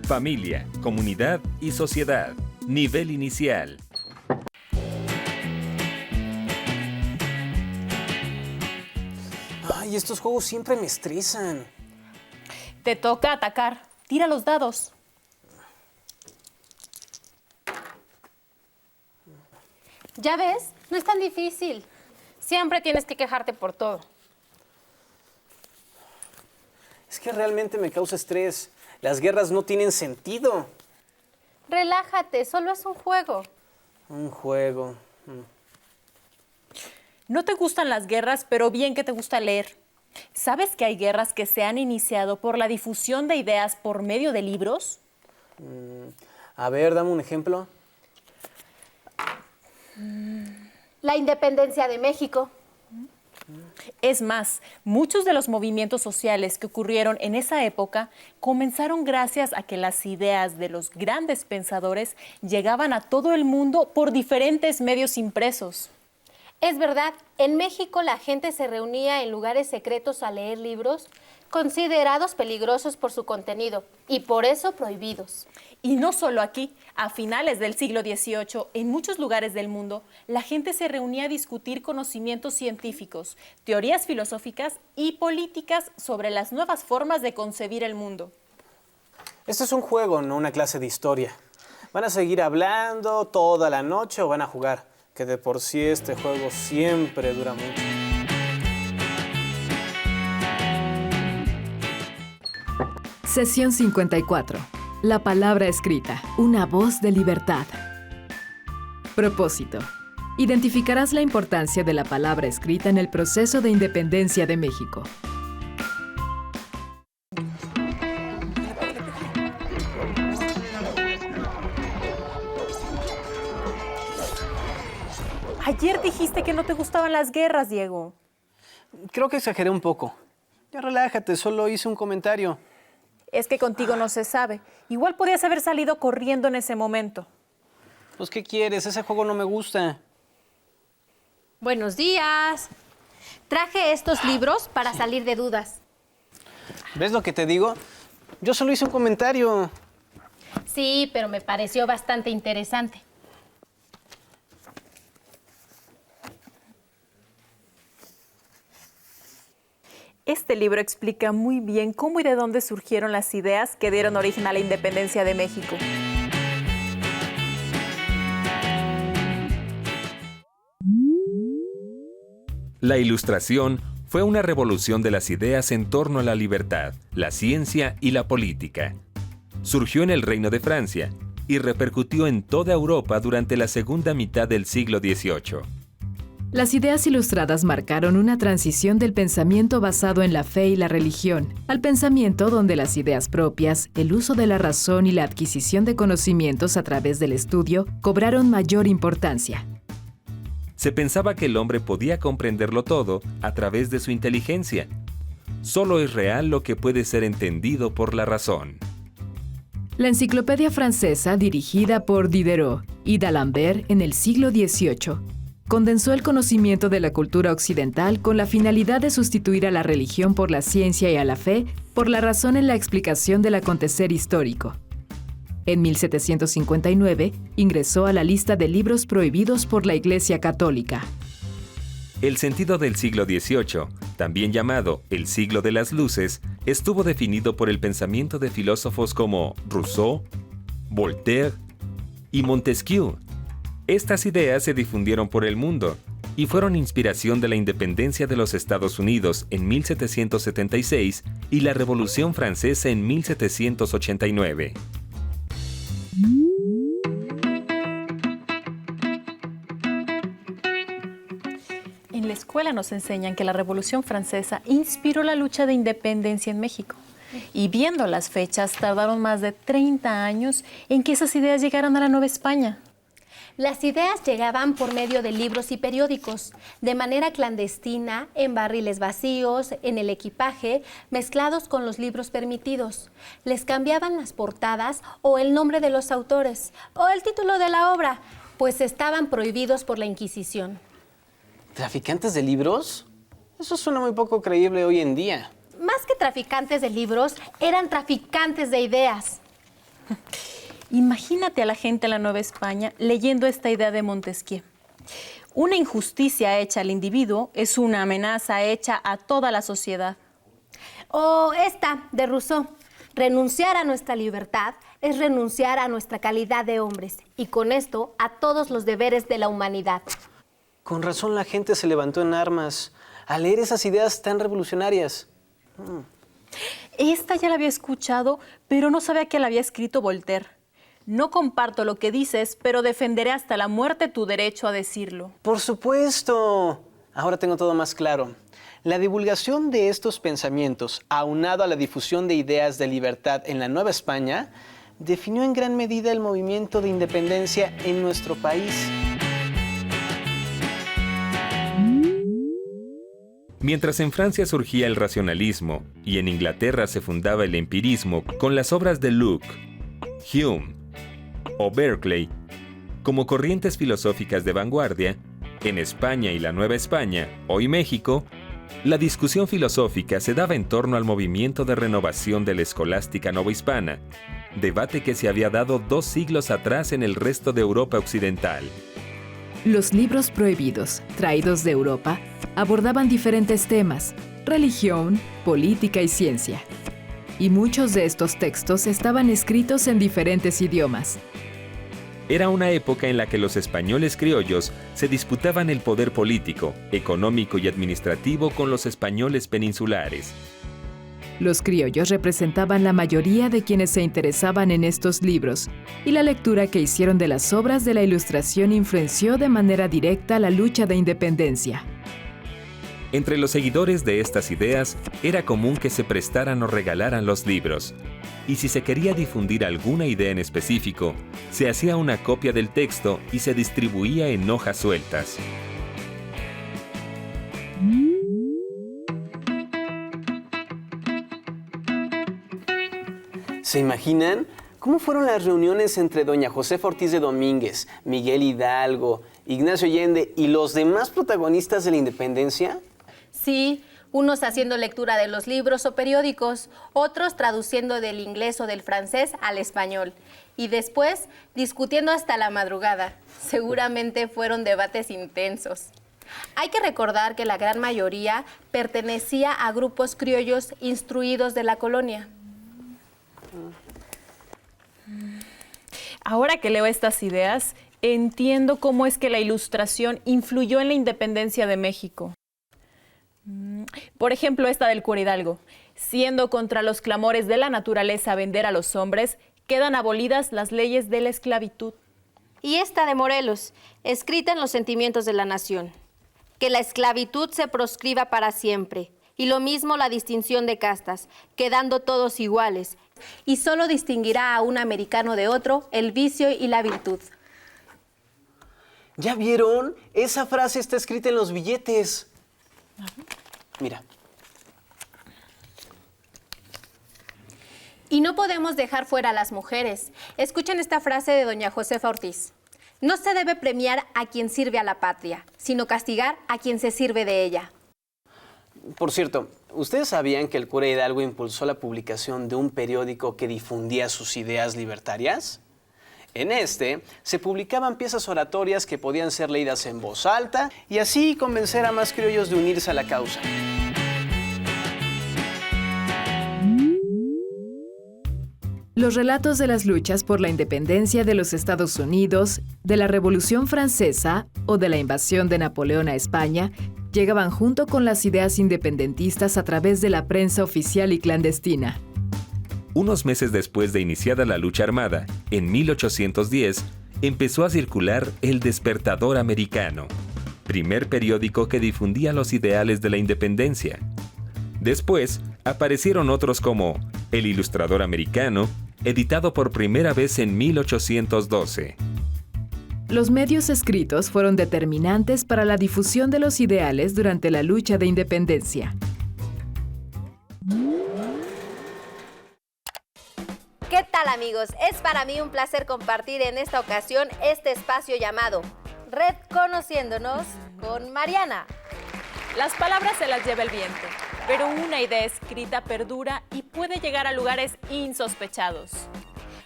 Familia, comunidad y sociedad. Nivel inicial. Ay, estos juegos siempre me estresan. Te toca atacar. Tira los dados. ¿Ya ves? No es tan difícil. Siempre tienes que quejarte por todo. Es que realmente me causa estrés. Las guerras no tienen sentido. Relájate, solo es un juego. Un juego. No te gustan las guerras, pero bien que te gusta leer. ¿Sabes que hay guerras que se han iniciado por la difusión de ideas por medio de libros? A ver, dame un ejemplo. La independencia de México. Es más, muchos de los movimientos sociales que ocurrieron en esa época comenzaron gracias a que las ideas de los grandes pensadores llegaban a todo el mundo por diferentes medios impresos. Es verdad, en México la gente se reunía en lugares secretos a leer libros considerados peligrosos por su contenido y por eso prohibidos. Y no solo aquí, a finales del siglo XVIII, en muchos lugares del mundo, la gente se reunía a discutir conocimientos científicos, teorías filosóficas y políticas sobre las nuevas formas de concebir el mundo. Esto es un juego, no una clase de historia. ¿Van a seguir hablando toda la noche o van a jugar? Que de por sí este juego siempre dura mucho. Sesión 54. La palabra escrita, una voz de libertad. Propósito. Identificarás la importancia de la palabra escrita en el proceso de independencia de México. Ayer dijiste que no te gustaban las guerras, Diego. Creo que exageré un poco. Ya relájate, solo hice un comentario. Es que contigo no se sabe. Igual podías haber salido corriendo en ese momento. Pues, ¿qué quieres? Ese juego no me gusta. Buenos días. Traje estos libros para salir de dudas. ¿Ves lo que te digo? Yo solo hice un comentario. Sí, pero me pareció bastante interesante. Este libro explica muy bien cómo y de dónde surgieron las ideas que dieron origen a la independencia de México. La Ilustración fue una revolución de las ideas en torno a la libertad, la ciencia y la política. Surgió en el Reino de Francia y repercutió en toda Europa durante la segunda mitad del siglo XVIII. Las ideas ilustradas marcaron una transición del pensamiento basado en la fe y la religión al pensamiento donde las ideas propias, el uso de la razón y la adquisición de conocimientos a través del estudio cobraron mayor importancia. Se pensaba que el hombre podía comprenderlo todo a través de su inteligencia. Solo es real lo que puede ser entendido por la razón. La enciclopedia francesa, dirigida por Diderot y d'Alembert en el siglo XVIII, condensó el conocimiento de la cultura occidental con la finalidad de sustituir a la religión por la ciencia y a la fe por la razón en la explicación del acontecer histórico. En 1759 ingresó a la lista de libros prohibidos por la Iglesia Católica. El sentido del siglo XVIII, también llamado el siglo de las luces, estuvo definido por el pensamiento de filósofos como Rousseau, Voltaire y Montesquieu. Estas ideas se difundieron por el mundo y fueron inspiración de la independencia de los Estados Unidos en 1776 y la Revolución Francesa en 1789. En la escuela nos enseñan que la Revolución Francesa inspiró la lucha de independencia en México. Y viendo las fechas, tardaron más de 30 años en que esas ideas llegaran a la Nueva España. Las ideas llegaban por medio de libros y periódicos, de manera clandestina, en barriles vacíos, en el equipaje, mezclados con los libros permitidos. Les cambiaban las portadas o el nombre de los autores, o el título de la obra, pues estaban prohibidos por la Inquisición. ¿Traficantes de libros? Eso suena muy poco creíble hoy en día. Más que traficantes de libros, eran traficantes de ideas. Imagínate a la gente en la Nueva España leyendo esta idea de Montesquieu. Una injusticia hecha al individuo es una amenaza hecha a toda la sociedad. O esta, de Rousseau. Renunciar a nuestra libertad es renunciar a nuestra calidad de hombres y con esto a todos los deberes de la humanidad. Con razón la gente se levantó en armas al leer esas ideas tan revolucionarias. Esta ya la había escuchado, pero no sabía que la había escrito Voltaire. No comparto lo que dices, pero defenderé hasta la muerte tu derecho a decirlo. ¡Por supuesto! Ahora tengo todo más claro. La divulgación de estos pensamientos, aunado a la difusión de ideas de libertad en la Nueva España, definió en gran medida el movimiento de independencia en nuestro país. Mientras en Francia surgía el racionalismo y en Inglaterra se fundaba el empirismo con las obras de Locke, Hume o Berkeley como corrientes filosóficas de vanguardia, en España y la Nueva España, hoy México, la discusión filosófica se daba en torno al movimiento de renovación de la escolástica novohispana, debate que se había dado 2 siglos atrás en el resto de Europa occidental. Los libros prohibidos, traídos de Europa, abordaban diferentes temas: religión, política y ciencia. Y muchos de estos textos estaban escritos en diferentes idiomas. Era una época en la que los españoles criollos se disputaban el poder político, económico y administrativo con los españoles peninsulares. Los criollos representaban la mayoría de quienes se interesaban en estos libros, y la lectura que hicieron de las obras de la Ilustración influenció de manera directa la lucha de independencia. Entre los seguidores de estas ideas, era común que se prestaran o regalaran los libros. Y si se quería difundir alguna idea en específico, se hacía una copia del texto y se distribuía en hojas sueltas. ¿Se imaginan cómo fueron las reuniones entre doña Josefa Ortiz de Domínguez, Miguel Hidalgo, Ignacio Allende y los demás protagonistas de la independencia? Sí, unos haciendo lectura de los libros o periódicos, otros traduciendo del inglés o del francés al español y después discutiendo hasta la madrugada. Seguramente fueron debates intensos. Hay que recordar que la gran mayoría pertenecía a grupos criollos instruidos de la colonia. Ahora que leo estas ideas, entiendo cómo es que la Ilustración influyó en la independencia de México. Por ejemplo, esta del cura Hidalgo. Siendo contra los clamores de la naturaleza vender a los hombres, quedan abolidas las leyes de la esclavitud. Y esta de Morelos, escrita en los sentimientos de la nación. Que la esclavitud se proscriba para siempre. Y lo mismo la distinción de castas, quedando todos iguales. Y solo distinguirá a un americano de otro el vicio y la virtud. ¿Ya vieron? Esa frase está escrita en los billetes. Mira. Y no podemos dejar fuera a las mujeres. Escuchen esta frase de doña Josefa Ortiz. No se debe premiar a quien sirve a la patria, sino castigar a quien se sirve de ella. Por cierto, ¿ustedes sabían que el cura Hidalgo impulsó la publicación de un periódico que difundía sus ideas libertarias? En este, se publicaban piezas oratorias que podían ser leídas en voz alta y así convencer a más criollos de unirse a la causa. Los relatos de las luchas por la independencia de los Estados Unidos, de la Revolución Francesa o de la invasión de Napoleón a España llegaban junto con las ideas independentistas a través de la prensa oficial y clandestina. Unos meses después de iniciada la lucha armada, en 1810, empezó a circular El Despertador Americano, primer periódico que difundía los ideales de la independencia. Después, aparecieron otros como El Ilustrador Americano, editado por primera vez en 1812. Los medios escritos fueron determinantes para la difusión de los ideales durante la lucha de independencia. ¿Qué tal, amigos? Es para mí un placer compartir en esta ocasión este espacio llamado Red Conociéndonos con Mariana. Las palabras se las lleva el viento, pero una idea escrita perdura y puede llegar a lugares insospechados.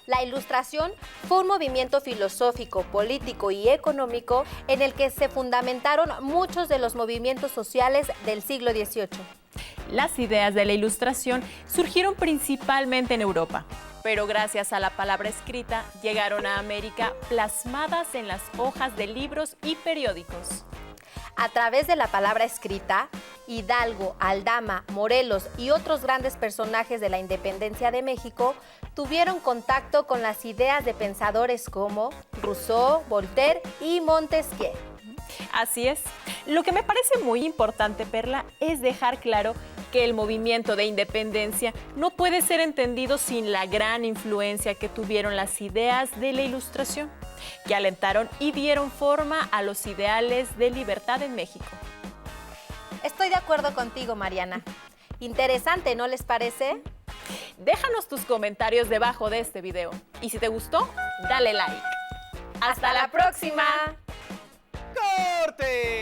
La Ilustración fue un movimiento filosófico, político y económico en el que se fundamentaron muchos de los movimientos sociales del siglo XVIII. Las ideas de la Ilustración surgieron principalmente en Europa, pero gracias a la palabra escrita llegaron a América plasmadas en las hojas de libros y periódicos. A través de la palabra escrita, Hidalgo, Aldama, Morelos y otros grandes personajes de la independencia de México tuvieron contacto con las ideas de pensadores como Rousseau, Voltaire y Montesquieu. Así es. Lo que me parece muy importante, Perla, es dejar claro que el movimiento de independencia no puede ser entendido sin la gran influencia que tuvieron las ideas de la Ilustración, que alentaron y dieron forma a los ideales de libertad en México. Estoy de acuerdo contigo, Mariana. Interesante, ¿no les parece? Déjanos tus comentarios debajo de este video. Y si te gustó, dale like. ¡Hasta la próxima! ¡Corte!